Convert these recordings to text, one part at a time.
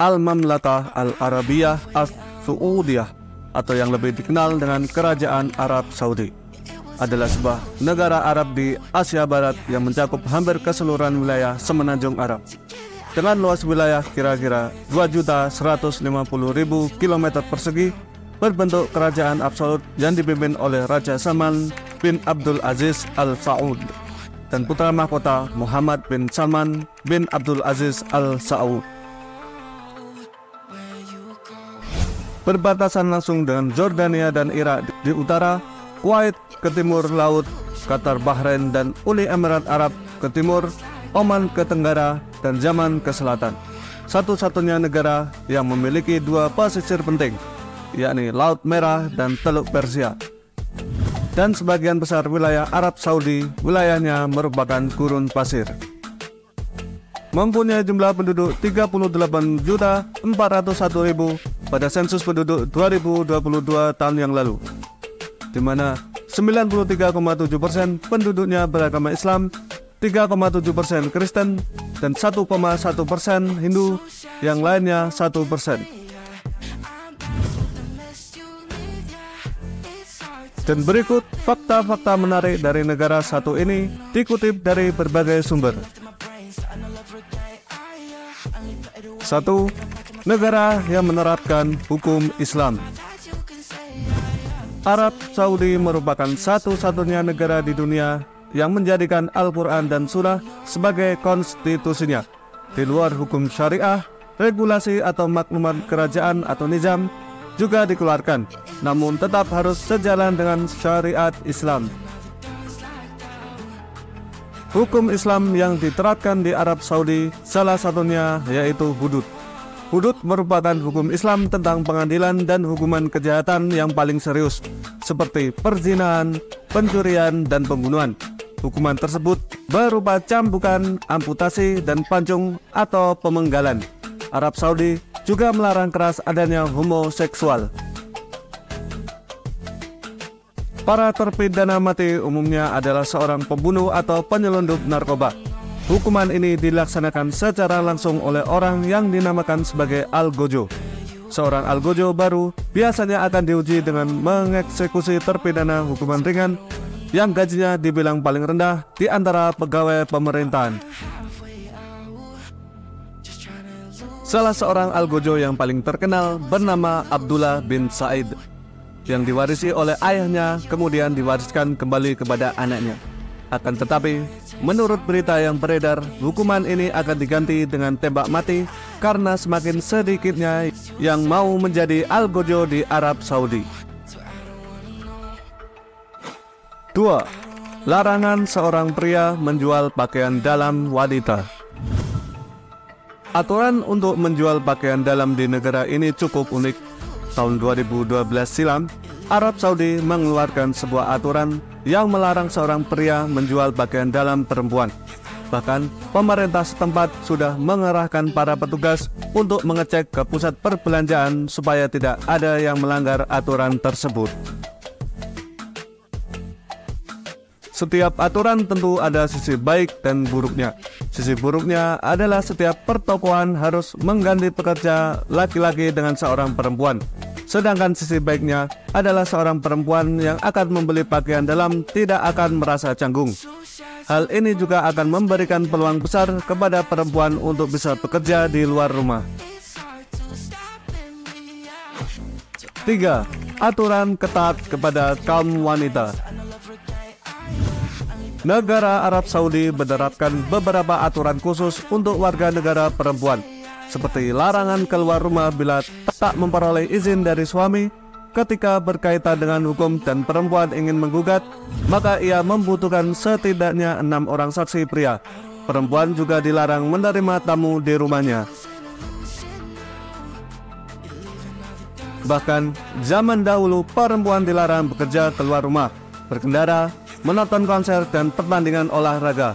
Al-Mamlakah Al-Arabiyah As-Saudiyah atau yang lebih dikenal dengan Kerajaan Arab Saudi. Adalah sebuah negara Arab di Asia Barat yang mencakup hampir keseluruhan wilayah semenanjung Arab. Dengan luas wilayah kira-kira 2.150.000 km persegi, berbentuk kerajaan absolut yang dipimpin oleh Raja Salman bin Abdul Aziz Al Saud dan putra mahkota Muhammad bin Salman bin Abdul Aziz Al Saud. Berbatasan langsung dengan Jordania dan Irak di utara, Kuwait ke timur laut, Qatar, Bahrain, dan Uni Emirat Arab ke timur, Oman ke tenggara, dan Yaman ke selatan. Satu-satunya negara yang memiliki dua pesisir penting, yakni Laut Merah dan Teluk Persia. Dan sebagian besar wilayah Arab Saudi, wilayahnya merupakan gurun pasir. Mempunyai jumlah penduduk 38.401.000 pada sensus penduduk 2022 tahun yang lalu, di mana 93,7% penduduknya beragama Islam, 3,7% Kristen, dan 1,1% Hindu, yang lainnya 1%. Dan berikut fakta-fakta menarik dari negara satu ini dikutip dari berbagai sumber. 1. Negara yang menerapkan hukum Islam. Arab Saudi merupakan satu-satunya negara di dunia yang menjadikan Al-Quran dan Sunnah sebagai konstitusinya. Di luar hukum syariah, regulasi atau maklumat kerajaan atau nizam juga dikeluarkan, namun tetap harus sejalan dengan syariat Islam. Hukum Islam yang diterapkan di Arab Saudi salah satunya yaitu hudud. Hudud merupakan hukum Islam tentang pengadilan dan hukuman kejahatan yang paling serius, seperti perzinahan, pencurian, dan pembunuhan. Hukuman tersebut berupa cambukan, amputasi, dan pancung atau pemenggalan. Arab Saudi juga melarang keras adanya homoseksual. Para terpidana mati umumnya adalah seorang pembunuh atau penyelundup narkoba. Hukuman ini dilaksanakan secara langsung oleh orang yang dinamakan sebagai algojo. Seorang algojo baru biasanya akan diuji dengan mengeksekusi terpidana hukuman ringan yang gajinya dibilang paling rendah di antara pegawai pemerintahan. Salah seorang algojo yang paling terkenal bernama Abdullah bin Said, yang diwarisi oleh ayahnya kemudian diwariskan kembali kepada anaknya. Akan tetapi, menurut berita yang beredar, hukuman ini akan diganti dengan tembak mati karena semakin sedikitnya yang mau menjadi algojo di Arab Saudi. 2. Larangan seorang pria menjual pakaian dalam wanita. Aturan untuk menjual pakaian dalam di negara ini cukup unik. Tahun 2012 silam, Arab Saudi mengeluarkan sebuah aturan yang melarang seorang pria menjual pakaian dalam perempuan. Bahkan, pemerintah setempat sudah mengerahkan para petugas untuk mengecek ke pusat perbelanjaan supaya tidak ada yang melanggar aturan tersebut. Setiap aturan tentu ada sisi baik dan buruknya. Sisi buruknya adalah setiap pertokoan harus mengganti pekerja laki-laki dengan seorang perempuan. Sedangkan sisi baiknya adalah seorang perempuan yang akan membeli pakaian dalam tidak akan merasa canggung. Hal ini juga akan memberikan peluang besar kepada perempuan untuk bisa bekerja di luar rumah. 3. Aturan ketat kepada kaum wanita. Negara Arab Saudi menerapkan beberapa aturan khusus untuk warga negara perempuan, seperti larangan keluar rumah bila tak memperoleh izin dari suami. Ketika berkaitan dengan hukum dan perempuan ingin menggugat, maka ia membutuhkan setidaknya 6 orang saksi pria. Perempuan juga dilarang menerima tamu di rumahnya. Bahkan, zaman dahulu perempuan dilarang bekerja keluar rumah, berkendara, menonton konser, dan pertandingan olahraga.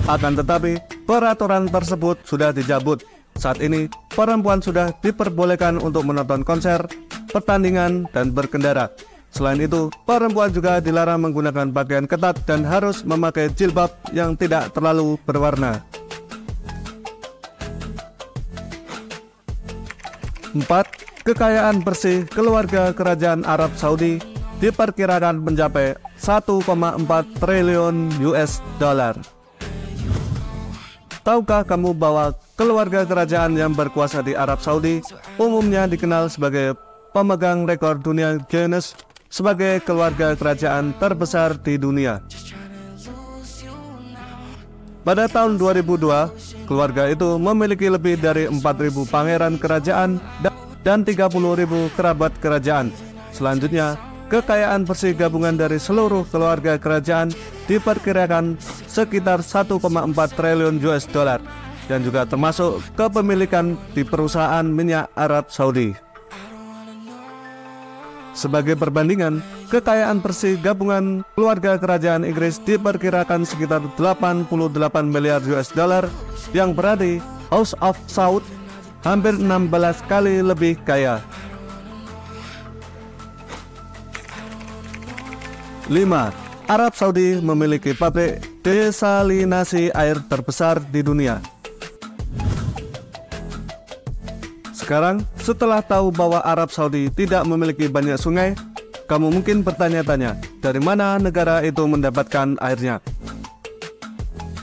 Akan tetapi, peraturan tersebut sudah dicabut. Saat ini, perempuan sudah diperbolehkan untuk menonton konser, pertandingan, dan berkendara. Selain itu, perempuan juga dilarang menggunakan pakaian ketat dan harus memakai jilbab yang tidak terlalu berwarna. 4. Kekayaan bersih keluarga kerajaan Arab Saudi diperkirakan mencapai 1,4 triliun US dollar. Tahukah kamu bahwa keluarga kerajaan yang berkuasa di Arab Saudi umumnya dikenal sebagai pemegang rekor dunia Guinness sebagai keluarga kerajaan terbesar di dunia? Pada tahun 2002, keluarga itu memiliki lebih dari 4.000 pangeran kerajaan dan 30.000 kerabat kerajaan. Selanjutnya, kekayaan bersih gabungan dari seluruh keluarga kerajaan diperkirakan sekitar 1,4 triliun US dollar dan juga termasuk kepemilikan di perusahaan minyak Arab Saudi. Sebagai perbandingan, kekayaan bersih gabungan keluarga kerajaan Inggris diperkirakan sekitar 88 miliar US dollar, yang berarti House of Saud hampir 16 kali lebih kaya. 5. Arab Saudi memiliki pabrik desalinasi air terbesar di dunia. Sekarang, setelah tahu bahwa Arab Saudi tidak memiliki banyak sungai, kamu mungkin bertanya-tanya, dari mana negara itu mendapatkan airnya?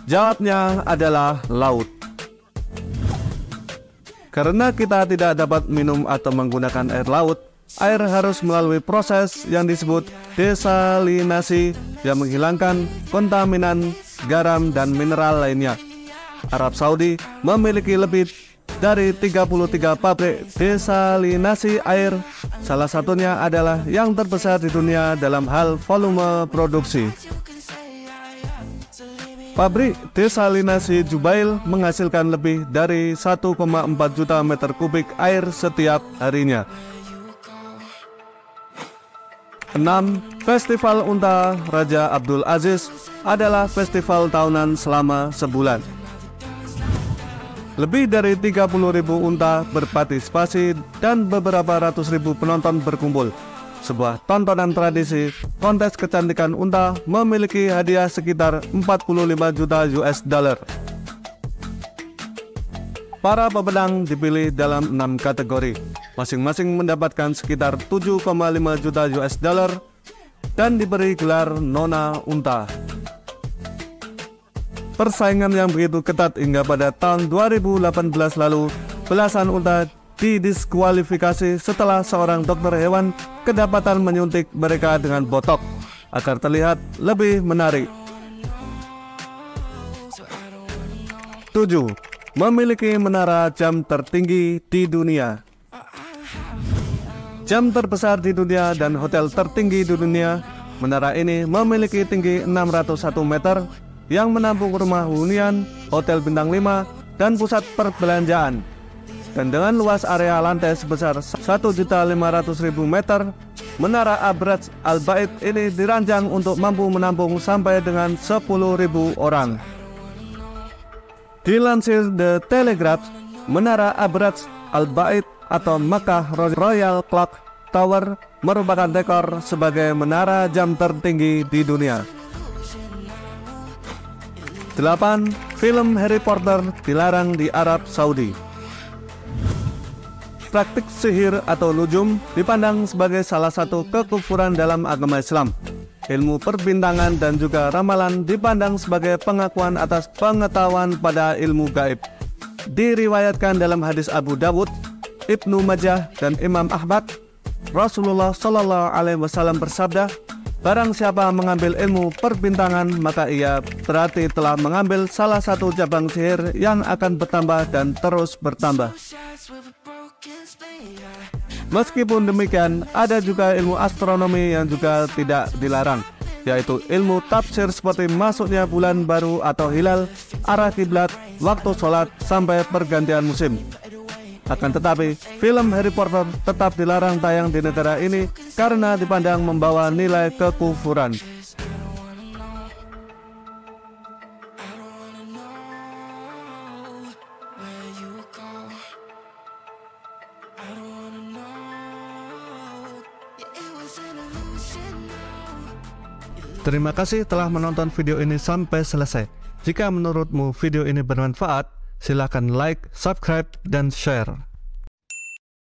Jawabnya adalah laut. Karena kita tidak dapat minum atau menggunakan air laut, air harus melalui proses yang disebut desalinasi yang menghilangkan kontaminan, garam, dan mineral lainnya. Arab Saudi memiliki lebih dari 33 pabrik desalinasi air, salah satunya adalah yang terbesar di dunia dalam hal volume produksi. Pabrik desalinasi Jubail menghasilkan lebih dari 1,4 juta meter kubik air setiap harinya. 6. Festival Unta Raja Abdul Aziz adalah festival tahunan selama sebulan. Lebih dari 30.000 unta berpartisipasi dan beberapa ratus ribu penonton berkumpul. Sebuah tontonan tradisi, kontes kecantikan unta memiliki hadiah sekitar 45 juta US dollar. Para pemenang dipilih dalam 6 kategori, masing-masing mendapatkan sekitar 7,5 juta US dollar dan diberi gelar Nona Unta. Persaingan yang begitu ketat hingga pada tahun 2018 lalu, belasan unta didiskualifikasi setelah seorang dokter hewan kedapatan menyuntik mereka dengan botok agar terlihat lebih menarik. 7. Memiliki menara jam tertinggi di dunia. Jam terbesar di dunia dan hotel tertinggi di dunia, menara ini memiliki tinggi 601 meter yang menampung rumah hunian, hotel bintang 5, dan pusat perbelanjaan. Dan dengan luas area lantai sebesar 1.500.000 meter, menara Abraj Al-Bait ini dirancang untuk mampu menampung sampai dengan 10.000 orang. Dilansir The Telegraph, menara Abraj Al-Bait atau Makkah Royal Clock Tower merupakan rekor sebagai menara jam tertinggi di dunia. 8. Film Harry Potter dilarang di Arab Saudi. Praktik sihir atau nujum dipandang sebagai salah satu kekufuran dalam agama Islam. Ilmu perbintangan dan juga ramalan dipandang sebagai pengakuan atas pengetahuan pada ilmu gaib. Diriwayatkan dalam hadis Abu Dawud, Ibnu Majah, dan Imam Ahmad, Rasulullah Shallallahu Alaihi Wasallam bersabda, barang siapa mengambil ilmu perbintangan, maka ia berarti telah mengambil salah satu cabang sihir yang akan bertambah dan terus bertambah. Meskipun demikian, ada juga ilmu astronomi yang juga tidak dilarang, yaitu ilmu tafsir seperti masuknya bulan baru atau hilal, arah kiblat, waktu sholat, sampai pergantian musim. Akan tetapi, film Harry Potter tetap dilarang tayang di negara ini karena dipandang membawa nilai kekufuran. Terima kasih telah menonton video ini sampai selesai. Jika menurutmu video ini bermanfaat, silakan like, subscribe, dan share.